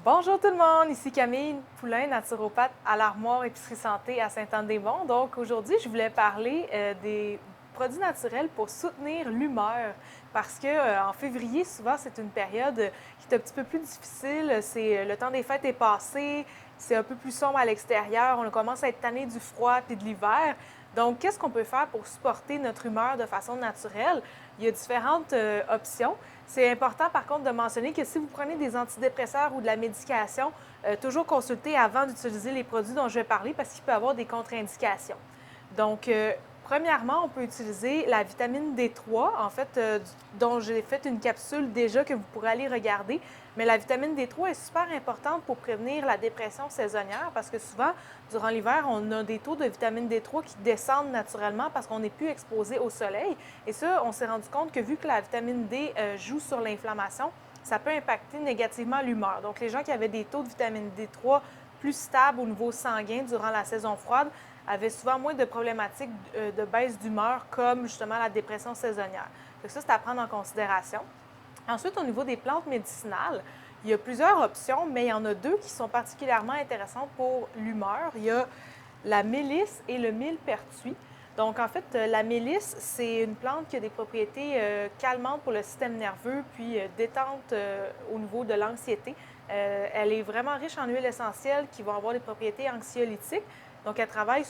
Bonjour tout le monde, ici Camille Poulain, naturopathe à l'Armoire Épicerie Santé à Saint-Anne-des-Monts. Donc aujourd'hui, je voulais parler des produits naturels pour soutenir l'humeur parce que en février, souvent, c'est une période qui est un petit peu plus difficile. Le temps des fêtes est passé, c'est un peu plus sombre à l'extérieur, on commence à être tanné du froid et de l'hiver. Donc, qu'est-ce qu'on peut faire pour supporter notre humeur de façon naturelle? Il y a différentes options. C'est important, par contre, de mentionner que si vous prenez des antidépresseurs ou de la médication, toujours consulter avant d'utiliser les produits dont je vais parler parce qu'il peut y avoir des contre-indications. Donc, premièrement, on peut utiliser la vitamine D3, en fait, dont j'ai fait une capsule déjà que vous pourrez aller regarder. Mais la vitamine D3 est super importante pour prévenir la dépression saisonnière parce que souvent, durant l'hiver, on a des taux de vitamine D3 qui descendent naturellement parce qu'on n'est plus exposé au soleil. Et ça, on s'est rendu compte que vu que la vitamine D joue sur l'inflammation, ça peut impacter négativement l'humeur. Donc, les gens qui avaient des taux de vitamine D3 plus stables au niveau sanguin durant la saison froide avaient souvent moins de problématiques de baisse d'humeur comme justement la dépression saisonnière. Donc ça, c'est à prendre en considération. Ensuite, au niveau des plantes médicinales, il y a plusieurs options, mais il y en a deux qui sont particulièrement intéressantes pour l'humeur. Il y a la mélisse et le millepertuis. Donc, en fait, la mélisse, c'est une plante qui a des propriétés calmantes pour le système nerveux, puis détente au niveau de l'anxiété. Elle est vraiment riche en huiles essentielles qui vont avoir des propriétés anxiolytiques. Donc, elle travaille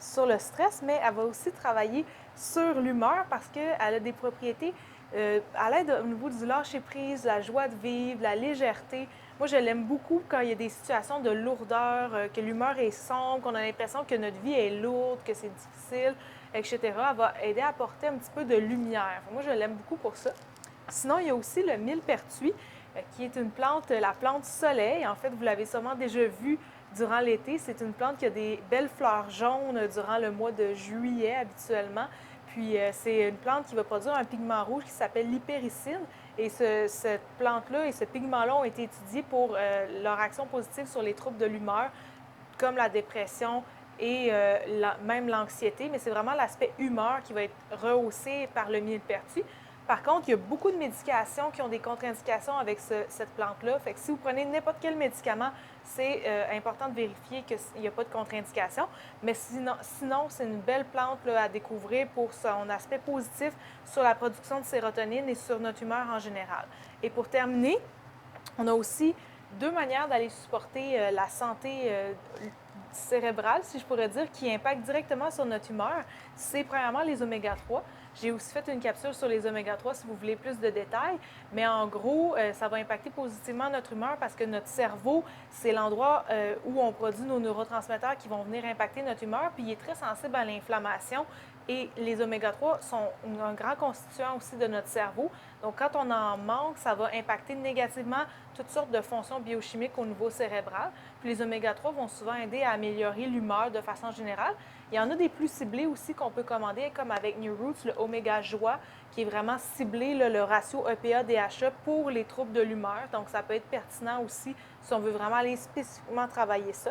sur le stress, mais elle va aussi travailler sur l'humeur parce qu'elle a des propriétés à l'aide au niveau du lâcher-prise, la joie de vivre, la légèreté. Moi, je l'aime beaucoup quand il y a des situations de lourdeur, que l'humeur est sombre, qu'on a l'impression que notre vie est lourde, que c'est difficile, etc. Elle va aider à apporter un petit peu de lumière. Moi, je l'aime beaucoup pour ça. Sinon, il y a aussi le millepertuis, qui est une plante, la plante soleil. En fait, vous l'avez sûrement déjà vu durant l'été. C'est une plante qui a des belles fleurs jaunes durant le mois de juillet habituellement. Puis, c'est une plante qui va produire un pigment rouge qui s'appelle l'hypéricine. Et cette plante-là et ce pigment-là ont été étudiés pour leur action positive sur les troubles de l'humeur, comme la dépression et même l'anxiété. Mais c'est vraiment l'aspect humeur qui va être rehaussé par le millepertuis. Par contre, il y a beaucoup de médications qui ont des contre-indications avec cette plante-là. Fait que si vous prenez n'importe quel médicament, c'est important de vérifier qu'il n'y a pas de contre-indication. Mais sinon c'est une belle plante là, à découvrir pour son aspect positif sur la production de sérotonine et sur notre humeur en général. Et pour terminer, on a aussi deux manières d'aller supporter la santé cérébrale, si je pourrais dire, qui impactent directement sur notre humeur. C'est premièrement les oméga-3. J'ai aussi fait une capsule sur les oméga-3 si vous voulez plus de détails, mais en gros, ça va impacter positivement notre humeur parce que notre cerveau, c'est l'endroit où on produit nos neurotransmetteurs qui vont venir impacter notre humeur, puis il est très sensible à l'inflammation. Et les oméga-3 sont un grand constituant aussi de notre cerveau. Donc, quand on en manque, ça va impacter négativement toutes sortes de fonctions biochimiques au niveau cérébral. Puis les oméga-3 vont souvent aider à améliorer l'humeur de façon générale. Il y en a des plus ciblés aussi qu'on peut commander, comme avec New Roots, le Oméga Joie, qui est vraiment ciblé, là, le ratio EPA-DHA pour les troubles de l'humeur. Donc, ça peut être pertinent aussi si on veut vraiment aller spécifiquement travailler ça.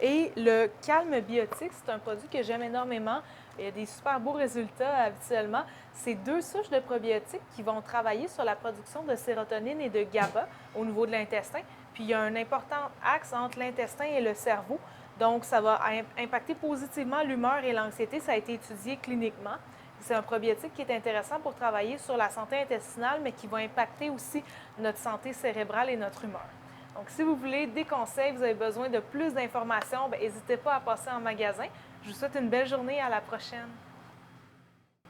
Et le Calme Biotique, c'est un produit que j'aime énormément. Il y a des super beaux résultats habituellement. C'est deux souches de probiotiques qui vont travailler sur la production de sérotonine et de GABA au niveau de l'intestin. Puis il y a un important axe entre l'intestin et le cerveau. Donc, ça va impacter positivement l'humeur et l'anxiété. Ça a été étudié cliniquement. C'est un probiotique qui est intéressant pour travailler sur la santé intestinale, mais qui va impacter aussi notre santé cérébrale et notre humeur. Donc, si vous voulez des conseils, vous avez besoin de plus d'informations, n'hésitez pas à passer en magasin. Je vous souhaite une belle journée. À la prochaine.